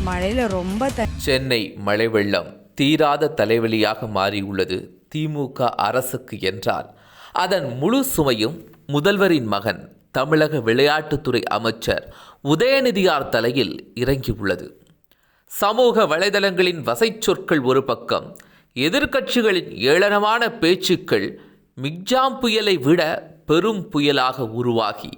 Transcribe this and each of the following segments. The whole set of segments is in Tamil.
மழையில் ரொம்ப சென்னை மழை வெள்ளம் தீராத தலைவலியாக மாறியுள்ளது திமுக அரசுக்கு என்றால் அதன் முழு சுமையும் முதல்வரின் மகன் தமிழக விளையாட்டுத்துறை அமைச்சர் உதயநிதியார் தலையில் இறங்கியுள்ளது. சமூக வலைதளங்களின் வசைச்சொற்கள் ஒரு பக்கம், எதிர்க்கட்சிகளின் ஏளனமான பேச்சுக்கள் மிக்ஜாம் புயலை விட பெரும் புயலாக உருவாகி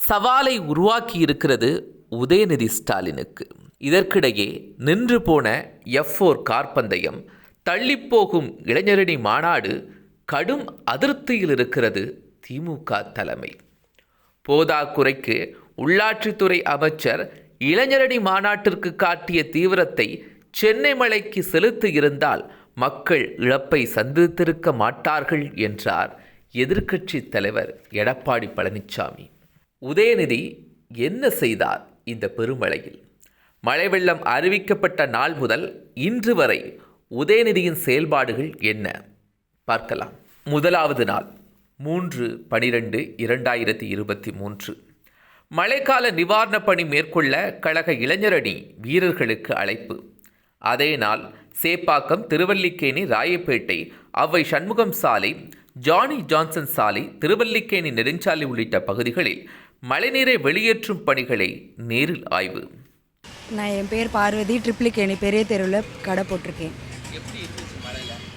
சவாலை உருவாக்கி இருக்கிறது உதயநிதி ஸ்டாலினுக்கு. இதற்கிடையே நின்று போன F4 கார்பந்தயம், தள்ளிப்போகும் இளைஞரணி மாநாடு கடும் அதிருப்தியில் இருக்கிறது திமுக தலைமை. போதாக்குறைக்கு உள்ளாட்சித்துறை அமைச்சர் இளைஞரணி மாநாட்டிற்கு காட்டிய தீவிரத்தை சென்னை மழைக்கு செலுத்தி இருந்தால் மக்கள் இழப்பை சந்தித்திருக்க மாட்டார்கள் என்றார் எதிர்க்கட்சி தலைவர் எடப்பாடி பழனிசாமி. உதயநிதி என்ன செய்தார் இந்த பெருமழையில்? மழை வெள்ளம் அறிவிக்கப்பட்ட நாள் முதல் இன்று வரை உதயநிதியின் செயல்பாடுகள் என்ன பார்க்கலாம். முதலாவது நாள் 3/12/2023. மழைக்கால நிவாரணப் பணி மேற்கொள்ள கழக இளைஞரணி வீரர்களுக்கு அழைப்பு. அதே நாள் சேப்பாக்கம், திருவல்லிக்கேணி, ராயப்பேட்டை, அவ்வை சண்முகம் சாலை, ஜானி ஜான்சன் சாலை, திருவல்லிக்கேணி நெடுஞ்சாலை உள்ளிட்ட பகுதிகளில் மழைநீரை வெளியேற்றும் பணிகளை நேரில் ஆய்வு. நான் என் பேர் பார்வதி, ட்ரிப்ளிகேணி பெரிய தெருவில் கடை போட்டிருக்கேன்.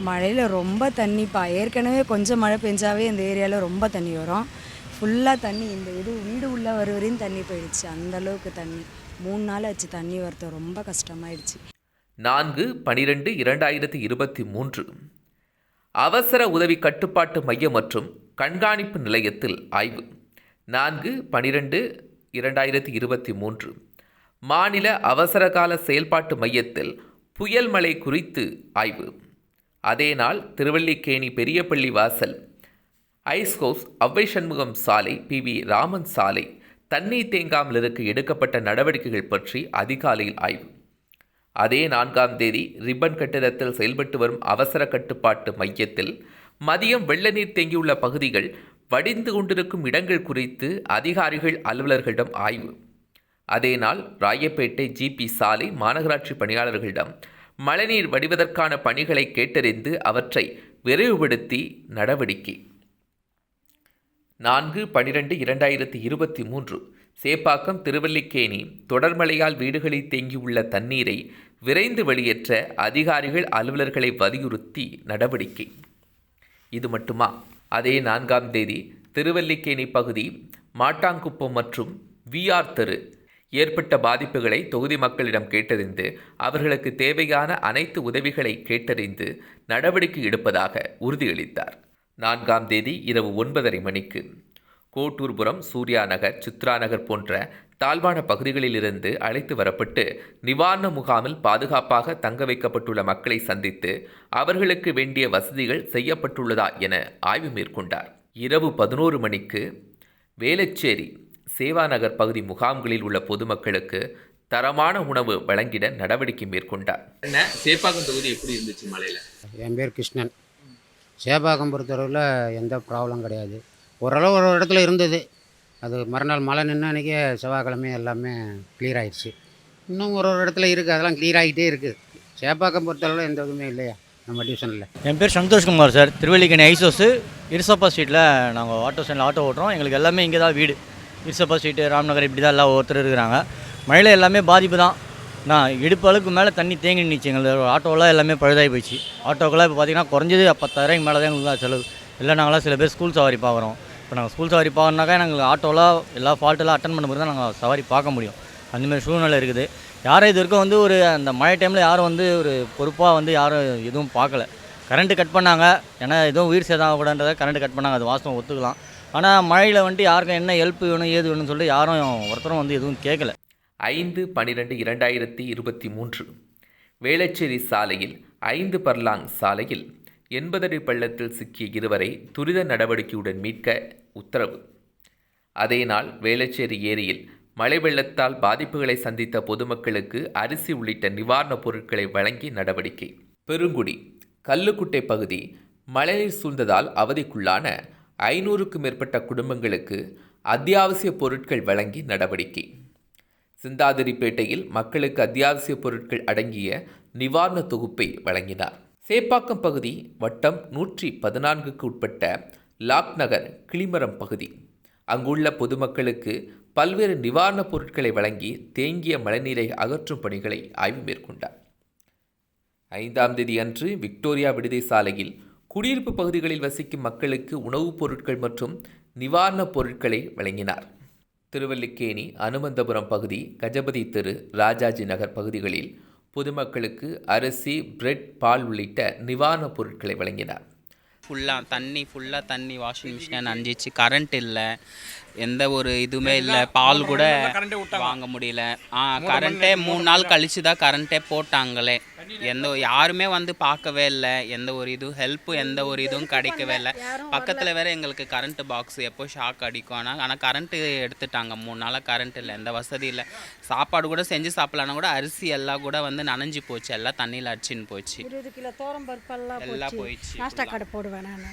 மழையில் ரொம்ப தண்ணிப்பா. ஏற்கனவே கொஞ்சம் மழை பெஞ்சாவே இந்த ஏரியாவில் ரொம்ப தண்ணி வரும். ஃபுல்லாக தண்ணி, இந்த வீடு உள்ள வரையும் தண்ணி போயிடுச்சு. அந்தளவுக்கு தண்ணி 3 நாள் ஆச்சு தண்ணி வரது, ரொம்ப கஷ்டமாயிடுச்சு. 4/12/2023 அவசர உதவி கட்டுப்பாட்டு மையம் மற்றும் கண்காணிப்பு நிலையத்தில் ஆய்வு. 4/12/2023 மாநில அவசரகால செயல்பாட்டு மையத்தில் புயல் மழை குறித்து ஆய்வு. அதே நாள் திருவல்லிக்கேணி பெரியப்பள்ளி வாசல், ஐஸ் ஹவுஸ், அவ்வை சண்முகம் சாலை, PV ராமன் சாலை தண்ணீர் தேங்காமல் இருக்க எடுக்கப்பட்ட நடவடிக்கைகள் பற்றி அதிகாலையில் ஆய்வு. அதே 4ஆம் தேதி ரிப்பன் கட்டிடத்தில் செயல்பட்டு வரும் அவசர கட்டுப்பாட்டு மையத்தில் மதியம் வெள்ள நீர் தேங்கியுள்ள பகுதிகள், வடிந்து கொண்டிருக்கும் இடங்கள் குறித்து அதிகாரிகள் அலுவலர்களிடம் ஆய்வு. அதே நாள் ராயப்பேட்டை GP சாலை மாநகராட்சி பணியாளர்களிடம் மழைநீர் வடிவதற்கான பணிகளை கேட்டறிந்து அவற்றை விரைவுபடுத்தி நடவடிக்கை. 4/12/2023 சேப்பாக்கம், திருவல்லிக்கேணி தொடர்மழையால் வீடுகளில் தேங்கியுள்ள தண்ணீரை விரைந்து வெளியேற்ற அதிகாரிகள் அலுவலர்களை வலியுறுத்தி நடவடிக்கை. இது மட்டுமா? அதே 4ஆம் தேதி திருவல்லிக்கேணி பகுதி, மாட்டாங்குப்பம் மற்றும் VR தெரு ஏற்பட்ட பாதிப்புகளை தொகுதி மக்களிடம் கேட்டறிந்து அவர்களுக்கு தேவையான அனைத்து உதவிகளை கேட்டறிந்து நடவடிக்கை எடுப்பதாக உறுதியளித்தார். 4ஆம் தேதி இரவு 9:30 மணிக்கு கோட்டூர்புரம், சூர்யா நகர், சித்ரா நகர் போன்ற தாழ்வான பகுதிகளிலிருந்து அழைத்து வரப்பட்டு நிவாரண முகாமில் பாதுகாப்பாக தங்க வைக்கப்பட்டுள்ள மக்களை சந்தித்து அவர்களுக்கு வேண்டிய வசதிகள் செய்யப்பட்டுள்ளதா என ஆய்வு மேற்கொண்டார். இரவு 11 மணிக்கு வேளச்சேரி, சேவாநகர் பகுதி முகாம்களில் உள்ள பொதுமக்களுக்கு தரமான உணவு வழங்கிட நடவடிக்கை மேற்கொண்டார். சேப்பாக்கம் தொகுதி எப்படி இருந்துச்சு மழையில்? என் பேர் கிருஷ்ணன். சேப்பாக்கம் பொறுத்தளவில் எந்த ப்ராப்ளம் கிடையாது. ஓரளவு ஒரு இடத்துல இருந்தது, அது மறுநாள் மழை நின்று அன்றைக்கி செவ்வாய்க்கிழமை எல்லாமே கிளியர் ஆகிடுச்சு. இன்னும் ஒரு இடத்துல இருக்குது, அதெல்லாம் கிளியர் ஆகிட்டே இருக்குது. சேப்பாக்கம் பொறுத்தளவில் எந்த இதுவுமே இல்லையா நம்ம டிவிஷனில். என் பேர் Santhoshkumar sir. Thiruvallikeni ice house, Irusappa ஸ்ட்ரீட்டில் நாங்கள் ஆட்டோ ஸ்டாண்டில் ஆட்டோ ஓட்டுறோம். எங்களுக்கு எல்லாமே இங்கே தான் வீடு. இருசப்பா ஸ்ட்ரீட்டு, ராம்நகர், இப்படி தான் எல்லாம் ஒருத்தர் இருக்கிறாங்க. மழையில் எல்லாமே பாதிப்பு தான். நான் இடுப்பு அளவுக்கு மேலே தண்ணி தேங்கி நின்றுச்சு. எங்களுக்கு ஆட்டோவெல்லாம் எல்லாமே பழுதாகி போயிடுச்சு. ஆட்டோக்கெல்லாம் இப்போ பார்த்திங்கன்னா குறைஞ்சது 10,000 மேலே தான் எங்களுக்கு தான் செலவு. இல்லை நாங்களாம் சில பேர் ஸ்கூல் சவாரி பார்க்குறோம். இப்போ நாங்கள் ஸ்கூல் சவாரி பார்க்கணுனாக்கா எங்களுக்கு ஆட்டோலாம் எல்லா ஃபால்ட்டெல்லாம் அட்டன் பண்ண பிறகு தான் நாங்கள் சவாரி பார்க்க முடியும். அந்தமாதிரி சூழ்நிலை இருக்குது. யாரும் இது வரைக்கும் ஒரு அந்த மழை டைமில் யாரும் ஒரு பொறுப்பாக யாரும் எதுவும் பார்க்கல. கரண்ட்டு கட் பண்ணாங்க, ஏன்னா எதுவும் உயிர் சேதம் ஆகக்கூடாதுன்றதை கரண்ட்டு கட் பண்ணாங்க, அது வாஸ்தவம் ஒத்துக்கலாம். ஆனால் மழையில் யாருக்கும் என்ன ஹெல்ப் வேணும் ஏது வேணும்னு சொல்லிட்டு யாரும் ஒருத்தரும் எதுவும் கேட்கல. 5/12/2023 வேளச்சேரி சாலையில் 5 பர்லாங் சாலையில் 80 அடி பள்ளத்தில் சிக்கிய 2வரை துரித நடவடிக்கையுடன் மீட்க உத்தரவு. அதே நாள் வேளச்சேரி ஏரியில் மழை வெள்ளத்தால் பாதிப்புகளை சந்தித்த பொதுமக்களுக்கு அரிசி உள்ளிட்ட நிவாரணப் பொருட்களை வழங்கி நடவடிக்கை. பெருங்குடி, கல்லுக்குட்டை பகுதி மழைநீர் சூழ்ந்ததால் அவதிக்குள்ளான 500க்கும் மேற்பட்ட குடும்பங்களுக்கு அத்தியாவசிய பொருட்கள் வழங்கி நடவடிக்கை. சிந்தாதிரிப்பேட்டையில் மக்களுக்கு அத்தியாவசிய பொருட்கள் அடங்கிய நிவாரண தொகுப்பை வழங்கினார். சேப்பாக்கம் பகுதி வட்டம் 114க்கு உட்பட்ட லாக் நகர் கிளிமரம் பகுதி. அங்குள்ள பொதுமக்களுக்கு பல்வேறு நிவாரணப் பொருட்களை வழங்கி தேங்கிய மழைநீரை அகற்றும் பணிகளை ஆய்வு மேற்கொண்டார். 5ஆம் தேதி அன்று விக்டோரியா விடுதி சாலையில் குடியிருப்பு பகுதிகளில் வசிக்கும் மக்களுக்கு உணவுப் பொருட்கள் மற்றும் நிவாரணப் பொருட்களை வழங்கினார். திருவல்லிக்கேணி, அனுமந்தபுரம் பகுதி, கஜபதி தெரு, ராஜாஜி நகர் பகுதிகளில் பொதுமக்களுக்கு அரிசி, பிரெட், பால் உள்ளிட்ட நிவாரணப் பொருட்களை வழங்கினார். ஃபுல்லாக தண்ணி வாஷிங் மிஷின் நனைஞ்சிச்சு. கரண்ட் இல்லை, எந்த ஒரு இதுவுமே இல்லை. பால் கூட வாங்க முடியல. கரண்ட்டே 3 நாள் கழிச்சு தான் கரண்ட்டே போட்டாங்களே. யாருமே வந்து பார்க்கவே இல்லை. எந்த ஒரு இதுவும் ஹெல்ப்பும் எந்த ஒரு இதுவும் கிடைக்கவே இல்லை. பக்கத்தில் வேறு எங்களுக்கு கரண்ட் பாக்ஸ் எப்போ ஷாக் அடிக்கும். ஆனால் கரண்ட்டு எடுத்துட்டாங்க. 3 நாளாக கரண்ட் இல்லை, எந்த வசதி இல்லை. சாப்பாடு கூட செஞ்சு சாப்பிட்லான்னா கூட அரிசி எல்லாம் கூட வந்து நனைஞ்சு போச்சு. எல்லாம் தண்ணியில் அடிச்சின்னு போச்சு. 20 கிலோ தோரம் பருப்பெல்லாம் எல்லாம் போயிடுச்சு. நாஸ்டா கடை போடுவேன் நான்.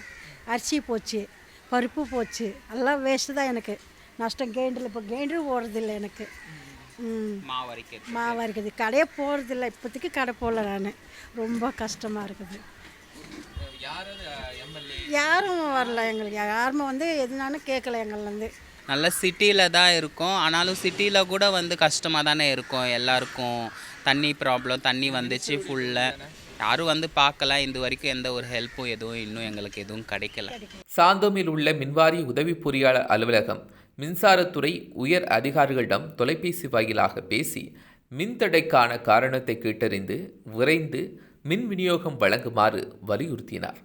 அரிசி போச்சு, பருப்பு போச்சு, எல்லாம் வேஸ்ட்டு தான் எனக்கு. நஷ்டம் கெயிண்டில் இப்போ கெயிண்டும் ஓடுறதில்லை எனக்கு. மாவு அரைக்கிறது கடையே போகிறதில்ல. இப்போதைக்கு கடை போடல நான். ரொம்ப கஷ்டமாக இருக்குது. யாரும் வரல எங்களுக்கு. யாருமே வந்து எதுனாலும் கேட்கல எங்கள்லேருந்து. நல்ல சிட்டியில் தான் இருக்கும். ஆனாலும் சிட்டியில் கூட வந்து கஷ்டமாக தானே இருக்கும் எல்லாருக்கும். தண்ணி ப்ராப்ளம், தண்ணி வந்துச்சு ஃபுல்லாக. யாரும் வந்து பார்க்கல. இந்த வரைக்கும் எந்த ஒரு ஹெல்ப்பும் எதுவும் இன்னும் எங்களுக்கு எதுவும் கிடைக்கல. சாந்தோமில் உள்ள மின்வாரிய உதவி பொறியாளர் அலுவலகம் மின்சாரத்துறை உயர் அதிகாரிகளிடம் தொலைபேசி வாயிலாக பேசி மின்தடைக்கான காரணத்தை கேட்டறிந்து விரைந்து மின் விநியோகம் வழங்குமாறு வலியுறுத்தினார்.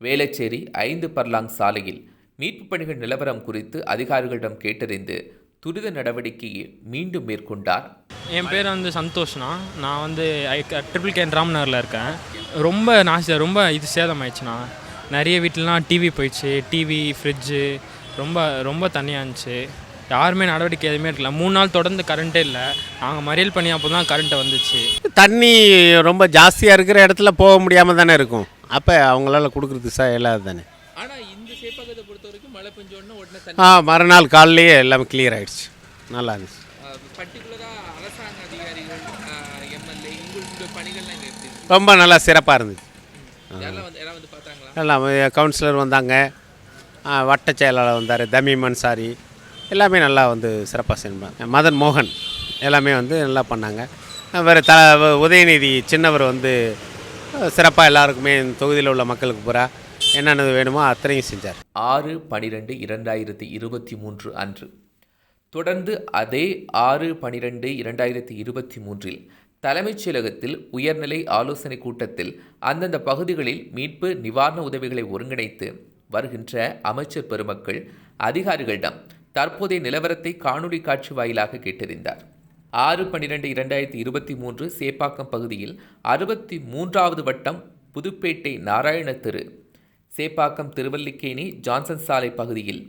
வேளச்சேரி 5 பர்லாங் சாலையில் மீட்பு பணிகள் நிலவரம் குறித்து அதிகாரிகளிடம் கேட்டறிந்து துரித நடவடிக்கையை மீண்டும் மேற்கொண்டார். என் பேர் வந்து சந்தோஷ்னா. நான் வந்து ட்ரிபிள் கேன் ராம்நகரில் இருக்கேன். ரொம்ப இது சேதமாயிடுச்சுண்ணா. நிறைய வீட்டிலலாம் டிவி போயிடுச்சு. டிவி, ஃப்ரிட்ஜு ரொம்ப தண்ணியாக இருந்துச்சு. யாருமே நடவடிக்கை எதுவுமே இருக்கல. 3 நாள் தொடர்ந்து கரண்ட்டே இல்லை. நாங்கள் மறியல் பண்ணி அப்போ தான் கரண்ட்டு வந்துச்சு. தண்ணி ரொம்ப ஜாஸ்தியாக இருக்கிற இடத்துல போக முடியாமல் தானே இருக்கும். அப்போ அவங்களால கொடுக்குறது இல்லாது தானே. ஆனால் இந்த சேப்பாக்கத்தை பொறுத்த வரைக்கும் மழை பெஞ்சோடனே மறுநாள் காலையிலேயே எல்லாமே கிளியர் ஆகிடுச்சு. நல்லா இருந்துச்சு. பர்டிகுலராக அரசாங்க அதிகாரிகள், எம்எல்ஏ இந்த பணிகள்லாம் இங்கே எப்படி ரொம்ப நல்லா சிறப்பாக இருந்துச்சு. யாரெல்லாம் வந்து பார்த்தாங்களா? எல்லாம் கவுன்சிலர் வந்தாங்க, வட்ட செயலாளர் வந்தார், தமிம் அன்சாரி, எல்லாமே நல்லா வந்து சிறப்பாக செய்வாங்க. மதன் மோகன் எல்லாமே வந்து நல்லா பண்ணாங்க. வேறு உதயநிதி சின்னவர் வந்து சிறப்பாக எல்லாருக்குமே தொகுதியில் உள்ள மக்களுக்கு பூரா என்னென்ன வேணுமோ அத்தனையும் செஞ்சார். 6/12/2023 அன்று தொடர்ந்து அதே 6/12/2023 தலைமைச் செயலகத்தில் உயர்நிலை ஆலோசனை கூட்டத்தில் அந்தந்த பகுதிகளில் மீட்பு நிவாரண உதவிகளை ஒருங்கிணைத்து வருகின்ற அமைச்சர் பெருமக்கள் அதிகாரிகளிடம் தற்போதைய நிலவரத்தை காணொலி காட்சி வாயிலாக கேட்டறிந்தார். 6/12/2023 சேப்பாக்கம் பகுதியில் 63வது வட்டம் புதுப்பேட்டை நாராயண தெரு, சேப்பாக்கம் திருவல்லிக்கேணி ஜான்சன் சாலை பகுதியில்,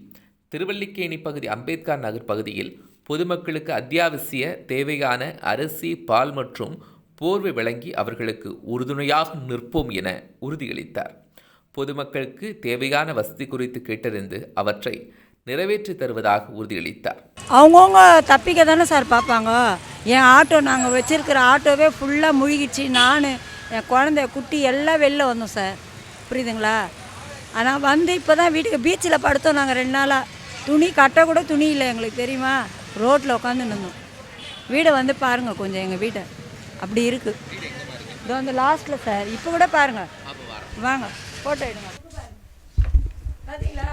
திருவல்லிக்கேணி பகுதி அம்பேத்கர் நகர் பகுதியில் பொதுமக்களுக்கு அத்தியாவசிய தேவையான அரிசி, பால் மற்றும் போர்வை வழங்கி அவர்களுக்கு உறுதுணையாக நிற்போம் என உறுதியளித்தார். பொதுமக்களுக்கு தேவையான வசதி குறித்து கேட்டறிந்து அவற்றை நிறைவேற்றி தருவதாக உறுதியளித்தார். அவங்கவுங்க தப்பிக்க தானே சார் பார்ப்பாங்க. என் ஆட்டோ, நாங்கள் வச்சுருக்கிற ஆட்டோவே ஃபுல்லாக முழுகிடுச்சு. நான், என் குழந்தை, குட்டி எல்லாம் வெளில வந்தோம் சார். புரியுதுங்களா? ஆனால் வந்து இப்போ தான் வீட்டுக்கு பீச்சில் படுத்தோம். நாங்கள் 2 நாளாக துணி கட்ட கூட துணி இல்லை எங்களுக்கு, தெரியுமா? ரோட்டில் உட்காந்துன்னு இருந்தோம். வீடை வந்து பாருங்கள் கொஞ்சம், எங்கள் வீட்டை அப்படி இருக்குது. இதோ அந்த லாஸ்ட்டில் சார். இப்போ கூட பாருங்கள், வாங்க ஃபோட்டோ எடுங்க. பார்த்தீங்களா?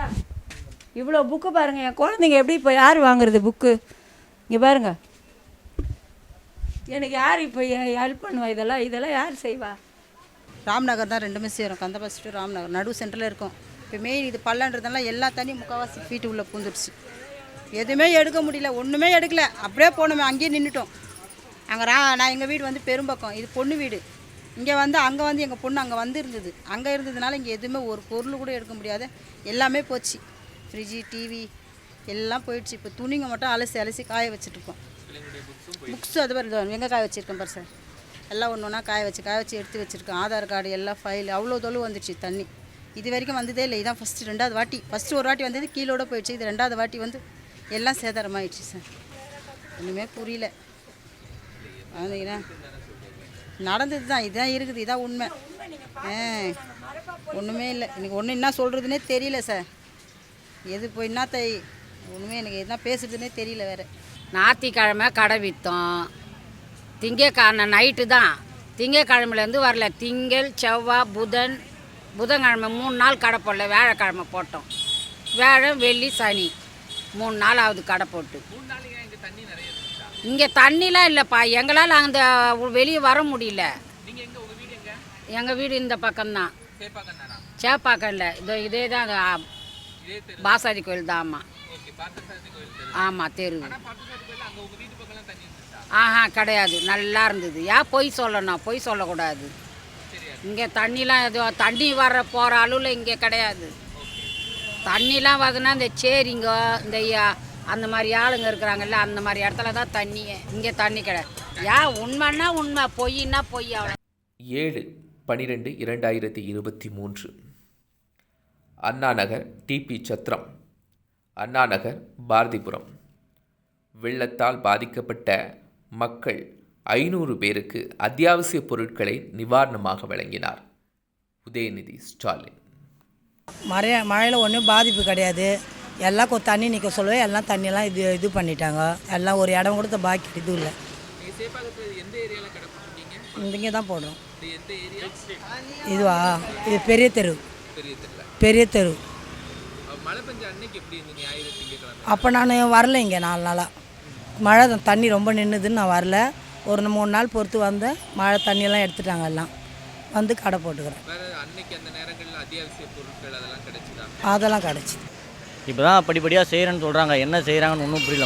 இவ்வளோ புக்கு பாருங்கள். என் குழந்தைங்க எப்படி இப்போ யார் வாங்குறது புக்கு? இங்கே பாருங்கள். எனக்கு யார் இப்போ ஹெல்ப் பண்ணுவா? இதெல்லாம் யார் செய்வா? ராம்நகர் தான் ரெண்டுமே சேரும். கந்தபாசி டு ராம்நகர் நடு சென்டரில் இருக்கும். இப்போ மெயின் இது பல்லன்றதுனால எல்லா தண்ணியும் முக்கால்வாசி ஃபீட்டு உள்ளே பூந்துடுச்சு. எதுவுமே எடுக்க முடியல, ஒன்றுமே எடுக்கல. அப்படியே போனோமே, அங்கேயே நின்றுட்டோம். அங்கே நான் எங்கள் வீடு வந்து பெரும்பக்கம், இது பொண்ணு வீடு. இங்கே வந்து அங்கே வந்து எங்கள் பொண்ணு அங்கே வந்து இருந்தது. அங்கே இருந்ததுனால இங்கே எதுவுமே ஒரு பொருள் கூட எடுக்க முடியாத எல்லாமே போச்சு. ஃப்ரிட்ஜு, டிவி எல்லாம் போயிடுச்சு. இப்போ துணிங்க மட்டும் அலசி காய வச்சுட்ருக்கோம். புக்ஸு அது மாதிரி எங்கே காய வச்சுருக்கேன் பாரு சார். எல்லாம் ஒன்று ஒன்றா காய வச்சு எடுத்து வச்சுருக்கேன். ஆதார் கார்டு எல்லாம் ஃபைல் அவ்வளோ தொழு வந்துடுச்சு தண்ணி. இது வரைக்கும் வந்ததே இல்லை. இதான் ஃபஸ்ட்டு 2வது வாட்டி. ஃபஸ்ட்டு ஒரு வாட்டி வந்தது கீழோட போயிடுச்சு. இது 2வது வாட்டி வந்து எல்லாம் சேதாரமாகிடுச்சு சார். ஒன்றுமே புரியல. அதுங்கண்ணா நடந்தது தான், இதுதான் இருக்குது, இதான் உண்மை. ஒன்றுமே இல்லை. எனக்கு ஒன்று என்ன சொல்கிறதுனே தெரியல சார். எது போய் என்னத்தை ஒன்றுமே எனக்கு என்ன பேசுறதுனே தெரியல வேறு. ஞாயிற்றுக்கிழமை கடை விற்றோம். திங்கக்கிழமை நைட்டு தான், திங்கக்கிழமைலேருந்து வரல. திங்கள், செவ்வாய், புதன்கிழமை 3 நாள் கடை போடல. வியாழக்கிழமை போட்டோம். வியாழன், வெள்ளி, சனி 3 நாள் ஆகுது கடை போட்டு. இங்கே தண்ணிலாம் இல்லைப்பா. எங்களால் அந்த வெளியே வர முடியல. எங்கள் வீடு இந்த பக்கம்தான், சேப்பாக்கம் இல்லை, இதே தான் பாசாதி கோயில் தான். ஆமாம் ஆமாம், தெரு. கிடையாது, நல்லா இருந்தது. ஏன் பொய் சொல்லணும்? பொய் சொல்லக்கூடாது. இங்கே தண்ணிலாம் எதுவும் தண்ணி வர போகிற அளவில் இங்கே கிடையாது. தண்ணிலாம் வருதுன்னா இந்த சேரிங்க, இந்த அந்த மாதிரி ஆளுங்க இருக்கிறாங்கல்ல, அந்த மாதிரி இடத்துல தான் தண்ணியே. இங்கே தண்ணி கிடையாது. ஏன் உண்மைன்னா உண்மை, பொய்னா பொய். அவ்வளோ. 7/12/2023 அண்ணா நகர், டிபி சத்திரம், அண்ணா நகர், பாரதிபுரம். வெள்ளத்தால் பாதிக்கப்பட்ட மக்கள் 500 பேருக்கு அத்தியாவசிய பொருட்களை நிவாரணமாக வழங்கினார் உதயநிதி ஸ்டாலின். மழையில் ஒன்றும் பாதிப்பு கிடையாது. எல்லாம் தண்ணி நிற்க சொல்லுவேன். எல்லாம் தண்ணியெல்லாம் இது பண்ணிட்டாங்க. எல்லாம் ஒரு இடம் கொடுத்த பாக்கி இதுவும் இல்லை. இங்கே தான் போடுறோம். இதுவா? இது பெரிய தெரு. பெரிய தெரு. அப்போ நான் வரல. இங்கே 4 நாளாக மழை தண்ணி ரொம்ப நின்றுதுன்னு நான் வரல. ஒரு 3 நாள் பொறுத்து வந்தேன். மழை தண்ணியெல்லாம் எடுத்துட்டாங்க. எல்லாம் வந்து கடை போட்டுக்கிறேன். அதெல்லாம் கிடச்சி. இப்போ தான் படிப்படியாக செய்கிறேன்னு சொல்கிறாங்க. என்ன செய்கிறாங்கன்னு ஒன்றும் புரியல.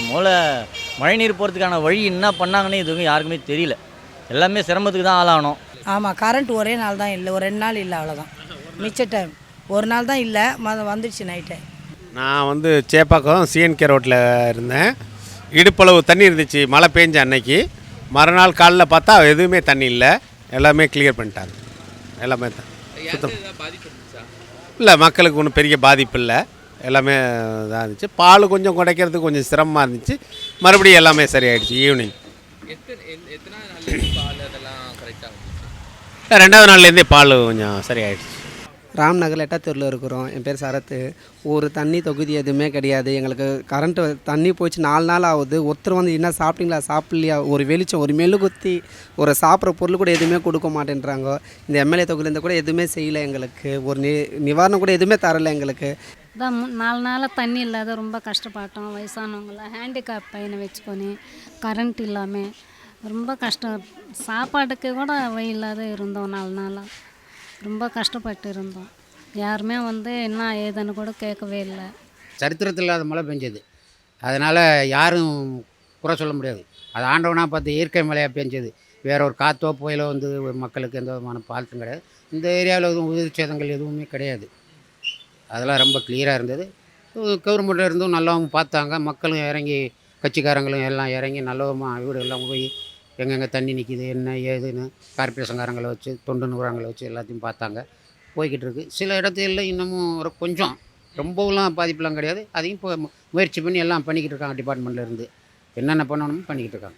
மழைநீர் போகிறதுக்கான வழி என்ன பண்ணாங்கன்னு எதுவும் யாருக்குமே தெரியல. எல்லாமே சிரமத்துக்கு தான் ஆளாகணும். ஆமாம், கரண்ட் ஒரே நாள் தான் இல்லை, ஒரு 2 நாள் இல்லை, அவ்வளோதான். மிச்ச டைம் ஒரு நாள் தான் இல்லை, வந்துடுச்சு நைட்டே. நான் சேப்பாக்கம் சிஎன்கே ரோட்டில் இருந்தேன். இடுப்பளவு தண்ணி இருந்துச்சு மழை பெஞ்ச அன்னைக்கு. மறுநாள் காலையில் பார்த்தா எதுவுமே தண்ணி இல்லை, எல்லாமே கிளியர் பண்ணிட்டாங்க. எல்லாமே சுத்தம் இல்லை, மக்களுக்கு ஒன்றும் பெரிய பாதிப்பு இல்லை, எல்லாமே இதாக இருந்துச்சு. பால் கொஞ்சம் குடைக்கிறதுக்கு கொஞ்சம் சிரமமாக இருந்துச்சு. மறுபடியும் எல்லாமே சரியாயிடுச்சு. ஈவினிங் 2வது நாள்லேருந்தே பால் கொஞ்சம் சரியாயிடுச்சு. ராம்நகர் 8வது தெருவில் இருக்கிறோம். என் பேர் சரத்து. ஒரு தண்ணி தொகுதி எதுவுமே கிடையாது. எங்களுக்கு கரண்ட்டு தண்ணி போயிடுச்சு 4 நாள் ஆகுது. ஒருத்தர் என்ன சாப்பிட்டீங்களா சாப்பிட்லையா, ஒரு வெளிச்சம், ஒரு மெழுகுத்தி, ஒரு சாப்பிட்ற பொருள் கூட எதுவுமே கொடுக்க மாட்டேன்றாங்க. இந்த எம்எல்ஏ தொகுதியிலேருந்து கூட எதுவுமே செய்யலை எங்களுக்கு. ஒரு நிவாரணம் கூட எதுவுமே தரலை எங்களுக்கு. தான் 4 நாளாக தண்ணி இல்லாத ரொம்ப கஷ்டப்பட்டோம். வயசானவங்கள, ஹேண்டிகேப் பையனை வச்சுக்கொண்டு கரண்ட் இல்லாமல் ரொம்ப கஷ்டம். சாப்பாட்டுக்கு கூட வழி இல்லாத இருந்தோம். 4 நாளாக ரொம்ப கஷ்டப்பட்டு இருந்தோம். யாருமே என்ன ஏதுன்னு கூட கேட்கவே இல்லை. சரித்திரத்தில் இல்லாத மழை பெஞ்சது. அதனால் யாரும் குறை சொல்ல முடியாது. அது ஆண்டவனாக பார்த்து இயற்கை மழையாக பெஞ்சது. வேற ஒரு காற்றோ புயலோ மக்களுக்கு எந்த விதமான பாதிப்பும் கிடையாது. இந்த ஏரியாவில் எதுவும் உயிர் சேதங்கள் எதுவுமே கிடையாது. அதெல்லாம் ரொம்ப கிளியராக இருந்தது. கவர்மெண்ட்டில் இருந்தும் நல்லவங்க பார்த்தாங்க. மக்களும் இறங்கி, கட்சிக்காரங்களும் எல்லாம் இறங்கி நல்லவமாக வீடு எல்லாம் போய் எங்கெங்கே தண்ணி நிற்கிது என்ன ஏதுன்னு கார்பரேஷன்காரங்களை வச்சு, தொண்டு நிறுவனங்களை வச்சு எல்லாத்தையும் பார்த்தாங்க. போய்கிட்டு இருக்குது. சில இடத்துல இன்னமும் கொஞ்சம் ரொம்பலாம் பாதிப்புலாம் கிடையாது. அதையும் இப்போ முயற்சி பண்ணி எல்லாம் பண்ணிக்கிட்டு இருக்காங்க. டிபார்ட்மெண்ட்டில் இருந்து என்னென்ன பண்ணணுமோ பண்ணிக்கிட்டு இருக்காங்க.